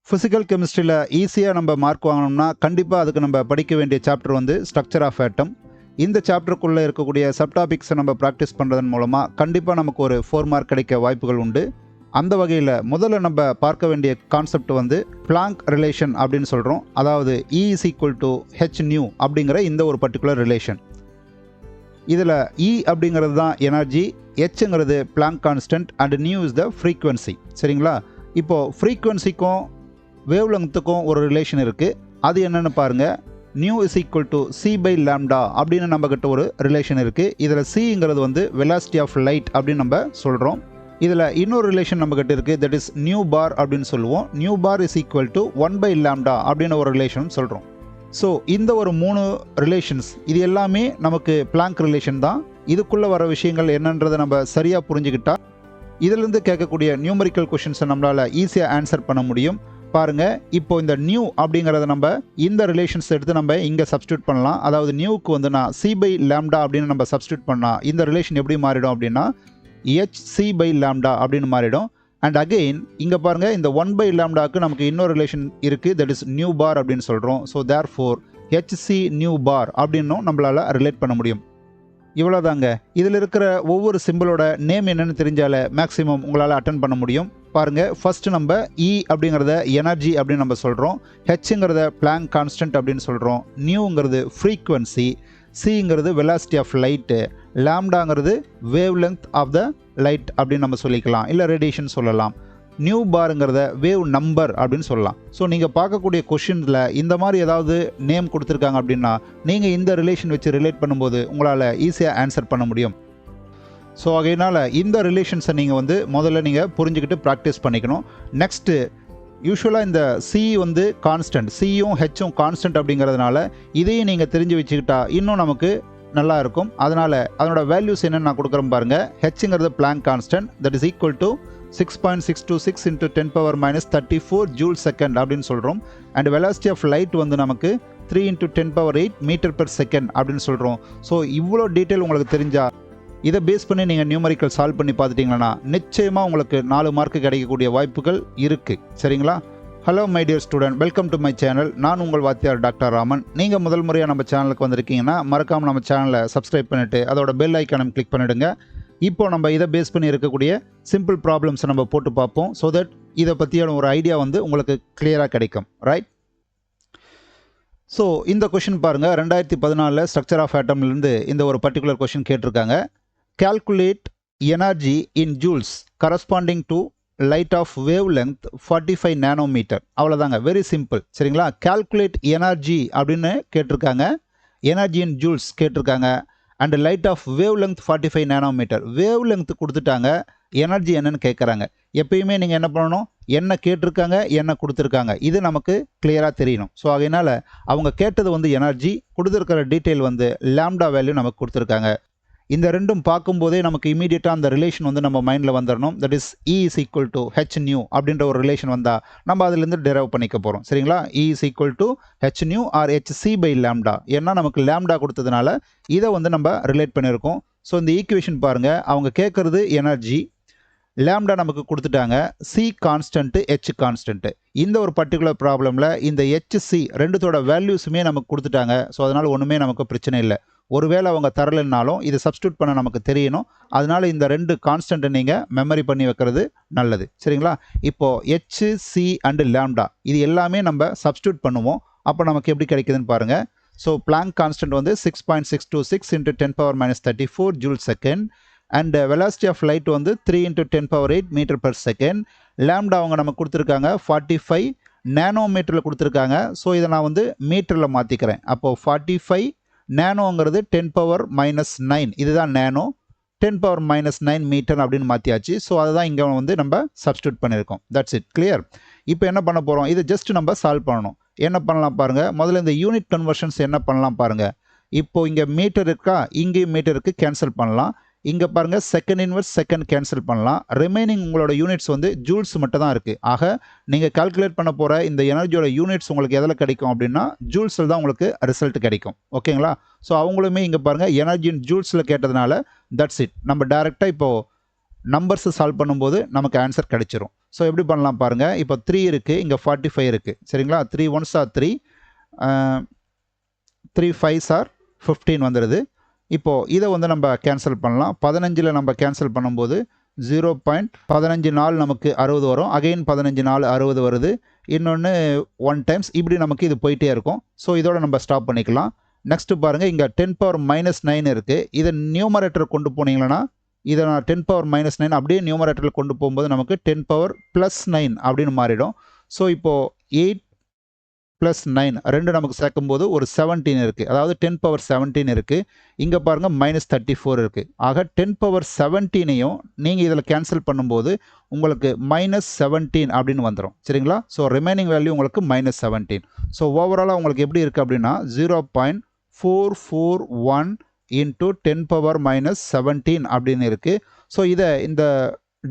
Physical கெமிஸ்ட்ரியில் ஈஸியாக நம்ம mark வாங்கணும்னா கண்டிப்பாக அதுக்கு நம்ம படிக்க வேண்டிய சாப்டர் வந்து ஸ்ட்ரக்சர் ஆஃப் ஆட்டம். இந்த சாப்டருக்குள்ளே இருக்கக்கூடிய சப்டாபிக்ஸை நம்ம ப்ராக்டிஸ் பண்ணுறதன் மூலமாக கண்டிப்பாக நமக்கு ஒரு 4 மார்க் கிடைக்க வாய்ப்புகள் உண்டு. அந்த வகையில் முதல்ல நம்ம பார்க்க வேண்டிய கான்செப்ட் வந்து பிளாங்க் ரிலேஷன் அப்படின்னு சொல்கிறோம். அதாவது E is equal to h nu அப்படிங்கிற இந்த ஒரு பர்டிகுலர் ரிலேஷன். இதில் E அப்படிங்கிறது தான் எனர்ஜி, ஹெச்ங்கிறது Planck constant and nu is the frequency. சரிங்களா? இப்போது ஃப்ரீக்வன்சிக்கும் வேவ் லெங்த்துக்கும் ஒரு ரிலேஷன் இருக்குது. அது என்னென்னு பாருங்கள். Nu is equal to C by lambda அப்படின்னு நம்மக்கிட்ட ஒரு ரிலேஷன் இருக்குது. இதில் சிங்கிறது வந்து வெலாசிட்டி ஆஃப் லைட் அப்படின்னு நம்ம சொல்கிறோம். இதில் இன்னொரு ரிலேஷன் நம்மக்கிட்ட இருக்குது, தட் இஸ் நியூ பார் அப்படின்னு சொல்லுவோம். Nu bar is equal to 1 by lambda அப்படின்னு ஒரு ரிலேஷன் சொல்கிறோம். ஸோ இந்த ஒரு 3 ரிலேஷன்ஸ் இது எல்லாமே நமக்கு பிளாங்க் ரிலேஷன் தான். இதுக்குள்ளே வர விஷயங்கள் என்னன்றதை நம்ம சரியாக புரிஞ்சுக்கிட்டா இதிலிருந்து கேட்கக்கூடிய நியூமரிக்கல் கொஷின்ஸை நம்மளால் ஈஸியாக ஆன்சர் பண்ண முடியும். பாருங்கள், இப்போ இந்த நியூ அப்படிங்கிறத நம்ம இந்த ரிலேஷன்ஸ் எடுத்து நம்ம இங்கே சப்ஸ்டியூட் பண்ணலாம். அதாவது நியூக்கு வந்து நான் சி பை லேம்டா அப்படின்னு நம்ம சப்ஸ்டியூட் பண்ணால் இந்த ரிலேஷன் எப்படி மாறிடும் அப்படின்னா HC பை லேம்டா அப்படின்னு மாறிடும். அண்ட் அகெயின் இங்கே பாருங்கள், இந்த 1 பை லேம்டாவுக்கு நமக்கு இன்னொரு ரிலேஷன் இருக்குது, தட் இஸ் நியூ பார் அப்படின்னு சொல்கிறோம். ஸோ தேர் ஃபோர் HC நியூ பார் அப்படின்னும் நம்மளால் ரிலேட் பண்ண முடியும். இவ்வளோதாங்க. இதில் இருக்கிற ஒவ்வொரு சிம்பிளோட நேம் என்னென்னு தெரிஞ்சாலே மேக்ஸிமம் உங்களால் அட்டன் பண்ண முடியும். பாருங்கள், ஃபஸ்ட்டு நம்ம E அப்படிங்கிறத எனர்ஜி அப்படின்னு நம்ம சொல்கிறோம், ஹெச்ங்கிறத பிளாங்க் கான்ஸ்டன்ட் அப்படின்னு சொல்கிறோம், நியூங்கிறது ஃப்ரீக்வன்சி, சிங்கிறது வெலாசிட்டி ஆஃப் லைட்டு, லேம்டாங்கிறது wavelength of the light அப்படின்னு நம்ம சொல்லிக்கலாம், இல்லை ரேடியேஷன் சொல்லலாம். நியூ பாருங்கிறத வேவ் நம்பர் அப்படின்னு சொல்லலாம். ஸோ நீங்கள் பார்க்கக்கூடிய கொஷினில் இந்த மாதிரி ஏதாவது நேம் கொடுத்துருக்காங்க அப்படின்னா நீங்கள் இந்த ரிலேஷன் வச்சு ரிலேட் பண்ணும்போது உங்களால் ஈஸியாக ஆன்சர் பண்ண முடியும். ஸோ அதனால் இந்த ரிலேஷன்ஸை நீங்கள் வந்து முதல்ல நீங்கள் புரிஞ்சுக்கிட்டு ப்ராக்டிஸ் பண்ணிக்கணும். நெக்ஸ்ட்டு யூஸ்வலாக இந்த சி வந்து கான்ஸ்டன்ட், சியும் ஹெச்சும் கான்ஸ்டன்ட் அப்படிங்கிறதுனால இதையும் நீங்கள் தெரிஞ்சு வச்சுக்கிட்டா இன்னும் நமக்கு நல்லா இருக்கும். அதனால் அதனோட வேல்யூஸ் என்னென்னு நான் கொடுக்குறேன் பாருங்கள். ஹெச்ங்கிறது Planck constant, that is equal to 6.626 into 10 power minus 34 joule second அப்படின்னு சொல்கிறோம். அண்ட் வெலாசிட்டி ஆஃப் லைட் வந்து நமக்கு 3 into 10 power 8 metre per second அப்படின்னு சொல்கிறோம். ஸோ இவ்வளோ டீட்டெயில் உங்களுக்கு தெரிஞ்சால் இதை பேஸ் பண்ணி நீங்கள் நியூமரிக்கல் சால்வ் பண்ணி பார்த்துட்டிங்கன்னா நிச்சயமாக உங்களுக்கு 4 மார்க்கு கிடைக்கக்கூடிய வாய்ப்புகள் இருக்குது. சரிங்களா? Hello my dear student, welcome to my channel. நான் உங்கள் வாத்தியார் டாக்டர் ராமன். நீங்கள் முதல் முறையாக நம்ம சேனலுக்கு வந்திருக்கீங்கன்னா மறக்காமல் நம்ம சேனலை சப்ஸ்கிரைப் பண்ணிவிட்டு அதோட பெல் ஐக்கானும் கிளிக் பண்ணிவிடுங்க. இப்போ நம்ம இதை பேஸ் பண்ணி இருக்கக்கூடிய சிம்பிள் ப்ராப்ளம்ஸை நம்ம போட்டு பார்ப்போம். ஸோ தட் இதை பற்றியான ஒரு ஐடியா வந்து உங்களுக்கு கிளியராக கிடைக்கும். ரைட்? ஸோ இந்த கொஷின் பாருங்கள், 2014 ஸ்ட்ரக்சர் ஆஃப் ஆட்டம்லேருந்து இந்த ஒரு பர்டிகுலர் கொஷின் கேட்டிருக்காங்க. Calculate energy in joules corresponding to light of wavelength 45 nanometer. அவ்வளோதாங்க, வெரி சிம்பிள். சரிங்களா? Calculate energy அப்படின்னு கேட்டிருக்காங்க, எனர்ஜி இன் ஜூல்ஸ் கேட்டிருக்காங்க, and light of wavelength 45 nanometer. Wavelength கொடுத்துட்டாங்க, எனர்ஜி என்னன்னு கேட்குறாங்க. எப்பயுமே நீங்கள் என்ன பண்ணணும், என்ன கேட்டிருக்காங்க என்ன கொடுத்துருக்காங்க இது நமக்கு கிளியராக தெரியணும். ஸோ அதனால் அவங்க கேட்டது வந்து எனர்ஜி, கொடுத்துருக்கிற டீட்டெயில் வந்து லேம்டா வேல்யூ நமக்கு கொடுத்துருக்காங்க. இந்த ரெண்டும் பார்க்கும்போதே நமக்கு இமீடியட்டாக அந்த ரிலேஷன் வந்து நம்ம மைண்டில் வந்துடணும். That is E is equal to h nu அப்படின்ற ஒரு ரிலேஷன் வந்தால் நம்ம அதிலேருந்து டெரைவ் பண்ணிக்க போகிறோம். சரிங்களா? E is equal to h nu or hc by lambda. ஏன்னா நமக்கு லேம்டா கொடுத்ததுனால இதை வந்து நம்ம ரிலேட் பண்ணியிருக்கோம். ஸோ இந்த ஈக்குவேஷன் பாருங்கள், அவங்க கேட்குறது எனர்ஜி, லேம்டா நமக்கு கொடுத்துட்டாங்க, சி கான்ஸ்டன்ட்டு ஹெச் கான்ஸ்டன்ட்டு. இந்த ஒரு பர்டிகுலர் ப்ராப்ளமில் இந்த HC ரெண்டுத்தோட வேல்யூஸுமே நமக்கு கொடுத்துட்டாங்க. ஸோ அதனால் ஒன்றுமே நமக்கு பிரச்சனை இல்லை. ஒருவேளை அவங்க தரலைன்னாலும் இதை சப்ஸ்டியூட் பண்ண நமக்கு தெரியணும். அதனால் இந்த 2 கான்ஸ்டன்ட்டை நீங்கள் மெமரி பண்ணி வைக்கிறது நல்லது. சரிங்களா? இப்போது HC அண்டு லேம்டா இது எல்லாமே நம்ம சப்ஸ்டியூட் பண்ணுவோம். அப்போ நமக்கு எப்படி கிடைக்குதுன்னு பாருங்கள். ஸோ பிளாங்க் கான்ஸ்டன்ட் வந்து 6.626 into 10 power minus 34 joule second, and velocity of light வந்து 3 into 10 power 8 metre per second. Lambda அவங்க நமக்கு கொடுத்துருக்காங்க 45 நேனோமீட்டரில் கொடுத்துருக்காங்க. ஸோ இதை நான் வந்து மீட்டரில் மாற்றிக்கிறேன். அப்போது 45 நேனோங்கிறது 10 power minus 9, இதுதான் நேனோ, 10 power minus 9 மீட்டர் அப்படின்னு மாற்றியாச்சு. ஸோ அதுதான் இங்கே வந்து நம்ம சப்ஸ்டியூட் பண்ணியிருக்கோம். That's it, clear? இப்போ என்ன பண்ண போகிறோம், இதை ஜஸ்ட் நம்ம சால்வ் பண்ணணும். என்ன பண்ணலாம் பாருங்கள், முதல்ல இந்த யூனிட் கன்வர்ஷன்ஸ் என்ன பண்ணலாம் பாருங்கள். இப்போது இங்கே மீட்டர் இருக்கா, இங்கேயும் மீட்டருக்கு கேன்சல் பண்ணலாம். இங்கே பாருங்கள், செகண்ட் இன்வர்ஸ் செகண்ட் கேன்சல் பண்ணலாம். ரிமைனிங் உங்களோட யூனிட்ஸ் வந்து ஜூல்ஸ் மட்டும் தான் இருக்குது. ஆக நீங்கள் கால்குலேட் பண்ண போகிற இந்த எனர்ஜியோட யூனிட்ஸ் உங்களுக்கு எதில் கிடைக்கும் அப்படின்னா ஜூல்ஸில் தான் உங்களுக்கு ரிசல்ட் கிடைக்கும். ஓகேங்களா? ஸோ அவங்களுமே இங்கே பாருங்கள் எனர்ஜி இன் ஜூல்ஸில் கேட்டதுனால தட்ஸ் இட். நம்ம டேரெக்டாக இப்போது நம்பர்ஸை சால்வ் பண்ணும்போது நமக்கு ஆன்சர் கிடைச்சிரும். ஸோ எப்படி பண்ணலாம் பாருங்கள். இப்போ 3 இருக்குது, இங்கே 45 இருக்குது. சரிங்களா? 3 1s are 3, 3 5s are 15 வந்துடுது. இப்போது இதை வந்து நம்ம கேன்சல் பண்ணலாம். 15ல் நம்ம கேன்சல் பண்ணும்போது 0.15 நாள் நமக்கு 60 வரும். அகைன் 15 நாள் 60 வருது. இன்னொன்று 1 டைம்ஸ், இப்படி நமக்கு இது போயிட்டே இருக்கும். ஸோ இதோட நம்ம ஸ்டாப் பண்ணிக்கலாம். நெக்ஸ்ட்டு பாருங்கள், இங்கே 10⁻⁻9 இருக்குது. இதை நியூமரேட்டர் கொண்டு போனீங்கன்னா, இதை நான் 10⁻⁻9 அப்படியே நியூமரேட்டரில் கொண்டு போகும்போது நமக்கு 10⁻+9 அப்படின்னு மாறிடும். ஸோ இப்போது 8 + 9 ரெண்டு நமக்கு சேர்க்கும்போது ஒரு 17 இருக்குது. அதாவது 10⁻17 இருக்குது. இங்கே பாருங்கள் -34 இருக்குது. ஆக 10⁻17ஐயும் நீங்கள் இதில் கேன்சல் பண்ணும்போது உங்களுக்கு -17 அப்படின்னு வந்துடும். சரிங்களா? ஸோ ரிமைனிங் வேல்யூ உங்களுக்கு -17. ஸோ ஓவராலாக உங்களுக்கு எப்படி இருக்குது அப்படின்னா 0.441 × 10⁻−17 அப்படின்னு இருக்குது. ஸோ இதை இந்த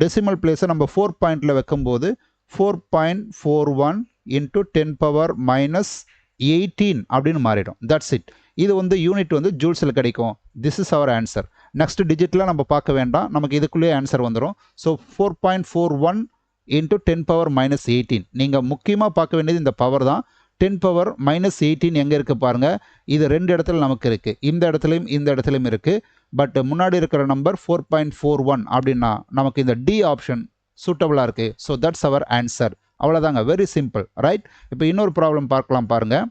டெசிமல் பிளேஸை நம்ம 4 பாயிண்டில் வைக்கும்போது 4.41 × 10⁻−18 அப்படின்னு மாறிடும். That's it. இது வந்து யூனிட் வந்து ஜூல்ஸில் கிடைக்கும். This is our answer. Next டிஜிட்லாம் நம்ம பார்க்க வேண்டாம், நமக்கு இதுக்குள்ளேயே ஆன்சர் வந்துடும். ஸோ 4.41 × 10⁻−18. நீங்கள் முக்கியமாக பார்க்க வேண்டியது இந்த பவர் தான். 10⁻−18 எங்கே இருக்குது பாருங்கள். இது ரெண்டு இடத்துல நமக்கு இருக்குது. இந்த இடத்துலையும் இந்த இடத்துலையும் இருக்குது. பட் முன்னாடி இருக்கிற நம்பர் 4.41 அப்படின்னா நமக்கு இந்த டி ஆப்ஷன் சூட்டபுளாக இருக்குது. So that's our answer. அவ்வளோதாங்க, வெரி சிம்பிள், ரைட்? இப்போ இன்னொரு ப்ராப்ளம் பார்க்கலாம் பாருங்கள்.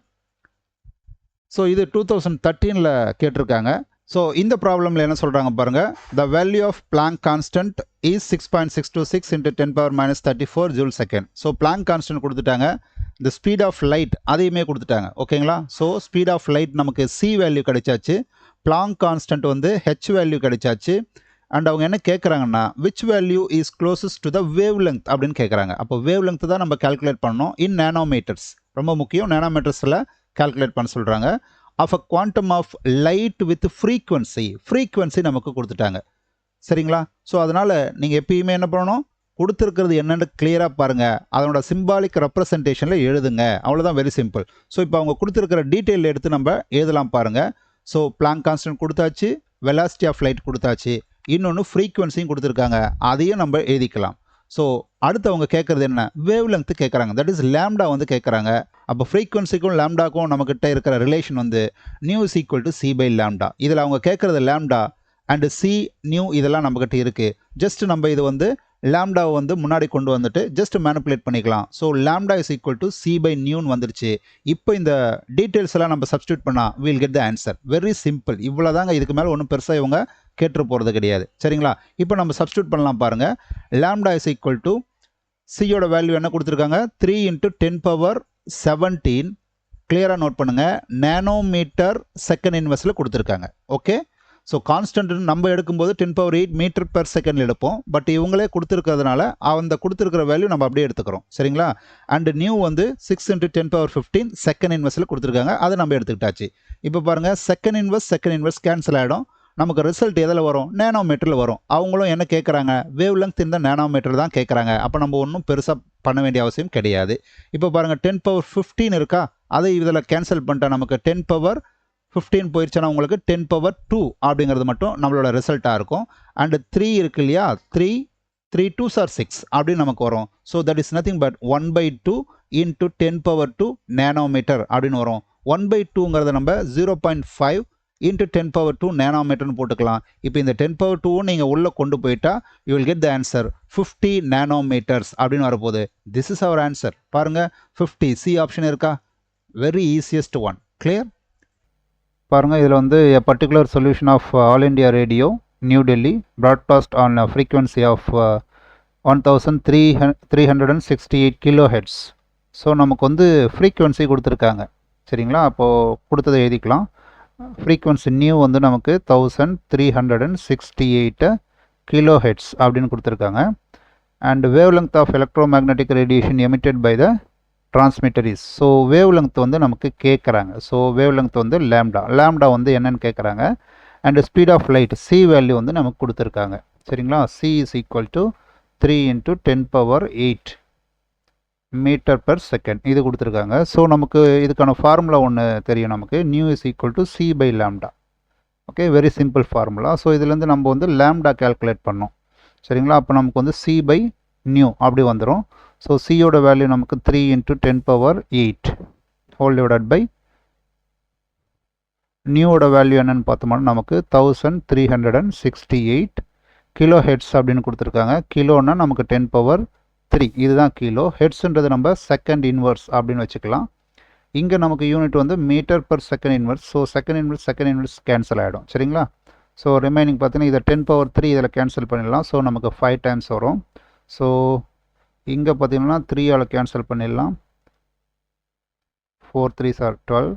ஸோ இது 2013ல் கேட்டிருக்காங்க. ஸோ இந்த ப்ராப்ளமில் என்ன சொல்கிறாங்க பாருங்கள். The value of Planck constant is 6.626 × 10⁻−34 joule second. So Planck constant கொடுத்துட்டாங்க. இந்த ஸ்பீட் ஆஃப் லைட் அதையுமே கொடுத்துட்டாங்க. ஓகேங்களா? ஸோ ஸ்பீட் ஆஃப் லைட் நமக்கு சி வேல்யூ கிடைச்சாச்சு. பிளாங்க் கான்ஸ்டன்ட் வந்து ஹெச் வேல்யூ கிடைச்சாச்சு. அண்ட் அவங்க என்ன கேட்குறாங்கன்னா which value is closest to the wavelength அப்படின்னு கேட்குறாங்க. அப்போ வேவ் லெங்த் தான் நம்ம கால்குலேட் பண்ணணும் இன் நேனோமீட்டர்ஸ். ரொம்ப முக்கியம், நேனோமீட்டர்ஸில் கால்குலேட் பண்ண சொல்கிறாங்க. Of a quantum of light with frequency நமக்கு கொடுத்துட்டாங்க. சரிங்களா? ஸோ அதனால் நீங்கள் எப்பயுமே என்ன பண்ணணும், கொடுத்துருக்கிறது என்னென்னு கிளியராக பாருங்கள், அதனோட சிம்பாலிக் ரெப்ரசன்டேஷனில் எழுதுங்க. அவ்வளோதான், வெரி சிம்பிள். ஸோ இப்போ அவங்க கொடுத்துருக்கிற டீட்டெயில் எடுத்து நம்ம எழுதலாம் பாருங்கள். ஸோ பிளாங்க் கான்ஸ்டன்ட் கொடுத்தாச்சு, வெலாசிட்டி ஆஃப் லைட் கொடுத்தாச்சு, இன்னொன்று ஃப்ரீக்வன்சியும் கொடுத்துருக்காங்க, அதையும் நம்ம எழுதிக்கலாம். ஸோ அடுத்து அவங்க கேட்குறது என்ன, வேவ் லெங்த் கேட்குறாங்க. தட் இஸ் லேம்டா வந்து கேட்குறாங்க. அப்போ ஃப்ரீக்வன்சிக்கும் லேம்டாக்கும் நம்மக்கிட்ட இருக்கிற ரிலேஷன் வந்து new is equal to c/λ. இதில் அவங்க கேட்குறது லேம்டா அண்டு சி நியூ இதெல்லாம் நம்மக்கிட்ட இருக்குது. ஜஸ்ட் நம்ம இது வந்து லேம்டாவை வந்து முன்னாடி கொண்டு வந்துட்டு ஜஸ்ட் மேனிப்புலேட் பண்ணிக்கலாம். So lambda is equal to c/νன்னு வந்துருச்சு. இப்போ இந்த டீட்டெயில்ஸ் எல்லாம் நம்ம சப்ஸ்டியூட் பண்ணால் will get the answer. Very simple. இவ்வளோ தாங்க, இதுக்கு மேலே ஒன்றும் பெருசாக இவங்க கேட்டு போகிறது கிடையாது. சரிங்களா? இப்போ நம்ம சப்ஸ்டியூட் பண்ணலாம் பாருங்கள். லேம்டா இஸ் ஈக்குவல் டு சியோட வேல்யூ என்ன கொடுத்துருக்காங்க, 3 × 10⁻17. கிளியராக நோட் பண்ணுங்கள், நேனோமீட்டர் செகண்ட் இன்வெர்ஸில் கொடுத்துருக்காங்க. ஓகே? ஸோ கான்ஸ்டன்ட் நம்ம எடுக்கும்போது 10⁸ மீட்டர்/செகண்ட் எடுப்போம். பட் இவங்களே கொடுத்துருக்கிறதுனால அந்த கொடுத்துருக்கிற வேல்யூ நம்ம அப்படியே எடுத்துக்கிறோம். சரிங்களா? அண்ட் நியூ வந்து 6 × 10⁻15 செகண்ட் இன்வெர்ஸில் கொடுத்துருக்காங்க, அதை நம்ம எடுத்துக்கிட்டாச்சு. இப்போ பாருங்கள், செகண்ட் இன்வெர்ஸ் கேன்சல் ஆகிடும். நமக்கு ரிசல்ட் எதில் வரும், நேனோமீட்டரில் வரும். அவங்களும் என்ன கேட்குறாங்க, வேவ் லெங்த் இந்த நேனோமீட்டர் தான் கேட்குறாங்க. அப்போ நம்ம ஒன்றும் பெருசாக பண்ண வேண்டிய அவசியம் கிடையாது. இப்போ பாருங்கள், 10⁻15 இருக்கா, அதை இதில் கேன்சல் பண்ணிட்டா நமக்கு 10⁻15 போயிடுச்சுன்னா உங்களுக்கு 10⁻2 அப்படிங்கிறது மட்டும் நம்மளோட ரிசல்ட்டாக இருக்கும். அண்டு 3 இருக்கு இல்லையா, 3 2s are 6 அப்படின்னு நமக்கு வரும். So that is nothing but 1/2 × 10⁻2 nanometre அப்படின்னு வரும். 1/2ங்கிறத நம்ம 0.5 × 10⁻2 நேனோமீட்டர்னு போட்டுக்கலாம். இப்போ இந்த 10⁻2 நீங்கள் உள்ளே கொண்டு போயிட்டா you will get the answer 50 nanometres அப்படின்னு வரப்போகுது. This is our answer. பாருங்கள், 50 சி ஆப்ஷன் இருக்கா, வெரி ஈஸியஸ்ட் ஒன். கிளியர்? பாருங்கள், இதில் வந்து a particular solution of All India Radio, New Delhi, broadcast on a frequency of 1368 kHz. So நமக்கு வந்து frequency கொடுத்துருக்காங்க. சரிங்களா? அப்போது கொடுத்ததை எழுதிக்கலாம். ஃப்ரீக்வன்சி நியூ வந்து நமக்கு 1368 kHz அப்படின்னு கொடுத்துருக்காங்க. And wavelength of electromagnetic radiation emitted by the transmitter is. So wavelength வந்து நமக்கு கேட்குறாங்க. ஸோ வேவ் லெங்த் வந்து லேம்டா வந்து என்னன்னு கேட்குறாங்க. And speed of light C value வந்து நமக்கு கொடுத்துருக்காங்க. சரிங்களா? C is equal to 3 × 10⁸8 metre per second இது கொடுத்துருக்காங்க. ஸோ நமக்கு இதுக்கான ஃபார்முலா ஒன்று தெரியும் நமக்கு, nu is equal to c/λ. Okay, very simple formula. So இதுலேருந்து நம்ம வந்து லேம்டா கேல்குலேட் பண்ணோம். சரிங்களா. அப்போ நமக்கு வந்து c by nu அப்படி வந்துடும். ஸோ சியோட வேல்யூ நமக்கு 3 × 10⁸ ஹோல் டிவைடட் பை நியூவோட வேல்யூ என்னன்னு பார்த்தோம்னா நமக்கு 1368 கிலோ ஹெட்ஸ் அப்படின்னு கொடுத்துருக்காங்க. கிலோன்னா நமக்கு 10⁻3 இதுதான் கிலோ. ஹெட்ஸுன்றது நம்ம செகண்ட் இன்வர்ஸ் அப்படின்னு வச்சுக்கலாம். இங்கே நமக்கு யூனிட் வந்து metre per second inverse. So second inverse cancel ஆகிடும். சரிங்களா. ஸோ ரிமைனிங் பார்த்தீங்கன்னா இதை 10⁻3 இதில் கேன்சல் பண்ணிடலாம். ஸோ நமக்கு 5 டைம்ஸ் வரும். ஸோ இங்கே பார்த்தீங்கன்னா 3ஆல் கேன்சல் பண்ணிடலாம். 4 3s are 12,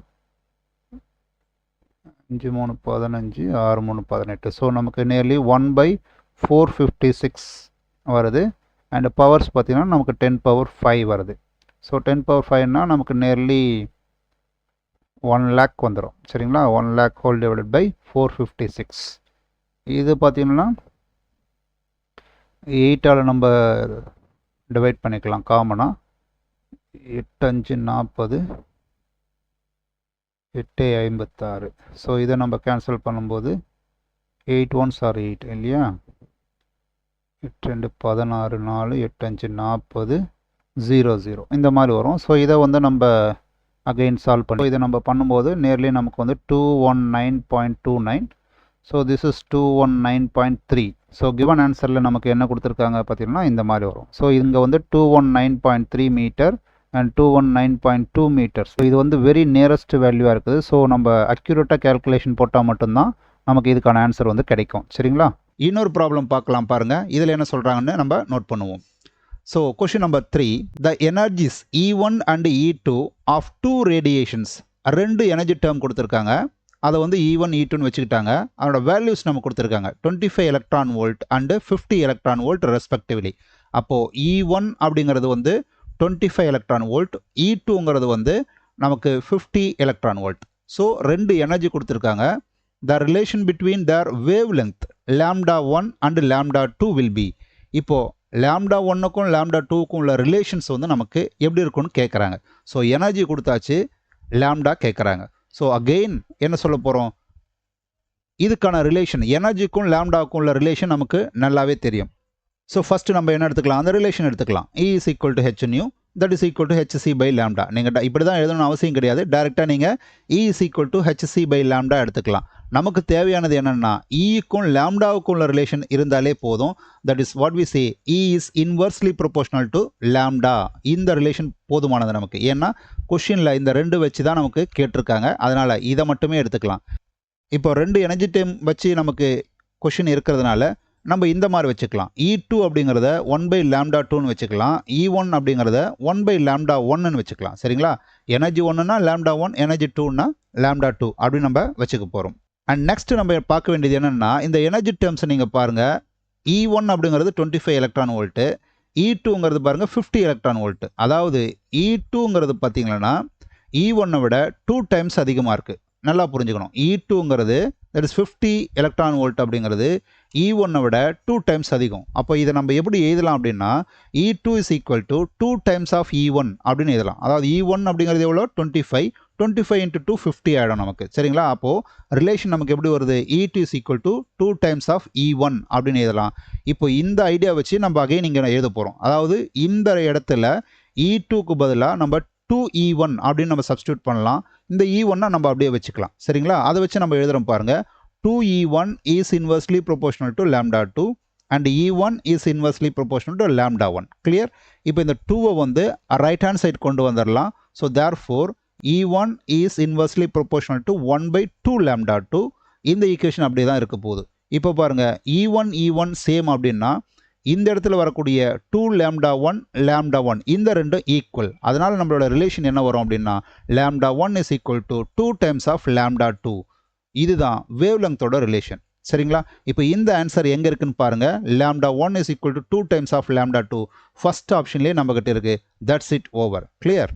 5 3 15, 6 3 18. ஸோ நமக்கு நியர்லி 1/456 வருது. அண்ட் பவர்ஸ் பார்த்தீங்கன்னா நமக்கு 10⁻5 வருது. ஸோ 10⁻5னா நமக்கு நியர்லி 1 lakh வந்துடும். சரிங்களா. 1 lakh ஹோல் டிவைடட் பை 456. இது பார்த்தீங்கன்னா 8ஆல் நம்ம டிவைட் பண்ணிக்கலாம் காமனாக. 8 5 40, 8 56. ஸோ இதை நம்ம கேன்சல் பண்ணும்போது 8 1s are 8 இல்லையா. 8 2 16, 4 8 5 40, 0 0 இந்த மாதிரி வரும். ஸோ இதை வந்து நம்ம அகெயின் சால்வ் பண்ணி இதை நம்ம பண்ணும்போது நியர்லி நமக்கு வந்து 219.29. So this is 219.3. So given ஆன்சரில் நமக்கு என்ன கொடுத்துருக்காங்க பார்த்தீங்கன்னா இந்த மாதிரி வரும். ஸோ இங்கே வந்து 219.3 மீட்டர் அண்ட் 219.2 மீட்டர்ஸ். இது வந்து வெரி நியரஸ்ட் வேல்யூவாக இருக்குது. ஸோ நம்ம அக்யூரேட்டாக கேல்குலேஷன் போட்டால் மட்டும்தான் நமக்கு இதுக்கான ஆன்சர் வந்து கிடைக்கும். சரிங்களா. இன்னொரு ப்ராப்ளம் பார்க்கலாம் பாருங்கள். இதில் என்ன சொல்கிறாங்கன்னு நம்ம நோட் பண்ணுவோம். So question number 3, the energies E1 and E2 of 2 radiations. 2 energy term கொடுத்துருக்காங்க. அதை வந்து E1 E2ன்னு வச்சுக்கிட்டாங்க. அதோட வேல்யூஸ் நம்ம கொடுத்துருக்காங்க 25 electron volt and 50 electron volt respectively. அப்போது E1 அப்படிங்கிறது வந்து 25 எலக்ட்ரான் வோல்ட், E2ங்கிறது வந்து நமக்கு 50 எலக்ட்ரான் வோல்ட். ஸோ 2 எனர்ஜி கொடுத்துருக்காங்க. The relation between their wavelength λ1 and λ2 will be. இப்போது λ1க்கும் λ2க்கும் உள்ள ரிலேஷன்ஸ் வந்து நமக்கு எப்படி இருக்குன்னு கேட்குறாங்க. ஸோ எனர்ஜி கொடுத்தாச்சு, லாம்டா கேட்குறாங்க. ஸோ அகெயின் என்ன சொல்ல போகிறோம், இதுக்கான ரிலேஷன் எனர்ஜிக்கும் லாம்டாவுக்கும் உள்ள ரிலேஷன் நமக்கு நல்லாவே தெரியும். ஸோ ஃபஸ்ட்டு நம்ம என்ன எடுத்துக்கலாம், அந்த ரிலேஷன் எடுத்துக்கலாம். E is equal to h nu, that is equal to hc by lambda. நீங்கள் இப்படி தான் எழுதணும்னு அவசியம் கிடையாது. டேரெக்டாக நீங்கள் E is equal to hc by lambda எடுத்துக்கலாம். நமக்கு தேவையானது என்னென்னா ஈக்கும் லாம்டாவுக்கும் உள்ள ரிலேஷன் இருந்தாலே போதும். That is what we say, E is inversely proportional to lambda. இந்த ரிலேஷன் போதுமானது நமக்கு. ஏன்னா கொஷினில் இந்த 2 வச்சு தான் நமக்கு கேட்டிருக்காங்க. அதனால் இதை மட்டுமே எடுத்துக்கலாம். இப்போ 2 எனர்ஜி டைம் வச்சு நமக்கு கொஷின் இருக்கிறதுனால நம்ம இந்த மாதிரி வச்சுக்கலாம். E2 அப்படிங்கிறத 1/λ2ன்னு வச்சுக்கலாம். E1 அப்படிங்கிறத 1/λ1ன்னு வச்சுக்கலாம். சரிங்களா. எனர்ஜி 1னா λ1, எனர்ஜி 2னா λ2 அப்படின்னு நம்ம வச்சுக்க போகிறோம். அண்ட் நெக்ஸ்ட் நம்ம பார்க்க வேண்டியது என்னென்னா, இந்த எனர்ஜி டேர்ம்ஸை நீங்கள் பாருங்கள். E1 அப்படிங்கிறது 25 எலக்ட்ரான் வோல்ட்டு, E2ங்கிறது பாருங்கள் 50 எலக்ட்ரான் வோல்ட்டு. அதாவது E2ங்கிறது பார்த்தீங்கன்னா E1 விட 2 டைம்ஸ் அதிகமாக இருக்குது. நல்லா புரிஞ்சுக்கணும். E2ங்கிறது தட் இஸ் 50 எலக்ட்ரான் வோல்ட் அப்படிங்கிறது E1 விட 2 டைம்ஸ் அதிகம். அப்போ இதை நம்ம எப்படி எழுதலாம் அப்படின்னா, E2 is equal to 2 times of E1 அப்படின்னு எழுதலாம். அதாவது E1 அப்படிங்கிறது எவ்வளோ, 25 into 2 50 ஆகிடும் நமக்கு. சரிங்களா. அப்போது ரிலேஷன் நமக்கு எப்படி வருது, E2 is equal to 2 times of E1 அப்படின்னு எழுதலாம். இப்போ இந்த ஐடியா வச்சு நம்ம அகைன் இங்கே எழுத போகிறோம். அதாவது இந்த இடத்துல E2க்கு பதிலாக நம்ம 2E1 அப்படின்னு நம்ம சப்ஸ்டியூட் பண்ணலாம். இந்த E1 நம்ம அப்படியே வச்சுக்கலாம். சரிங்களா. அதை வச்சு நம்ம எழுதுகிறோம் பாருங்கள். 2E1 is inversely proportional to λ2 and E1 is inversely proportional to λ1. clear. இப்போ இந்த 2வை வந்து ரைட் ஹேண்ட் சைட் கொண்டு வந்துடலாம். So therefore E1 is inversely proportional to 1/2 λ2. இந்த ஈக்குவேஷன் அப்படியே தான் இருக்க போகுது. இப்போ பாருங்கள், E1 சேம் அப்படின்னா இந்த இடத்துல வரக்கூடிய 2λ1 λ1 இந்த ரெண்டும் ஈக்குவல். அதனால் நம்மளோட ரிலேஷன் என்ன வரும் அப்படின்னா λ1 is equal to 2 times of λ2. இதுதான் வேவ் லெங்த்தோட ரிலேஷன். சரிங்களா. இப்போ இந்த ஆன்சர் எங்கே இருக்குன்னு பாருங்கள். λ1 is equal to 2 times of λ2 first ஆப்ஷன்லேயே நம்மக்கிட்ட இருக்குது. That's it, over. கிளியர்.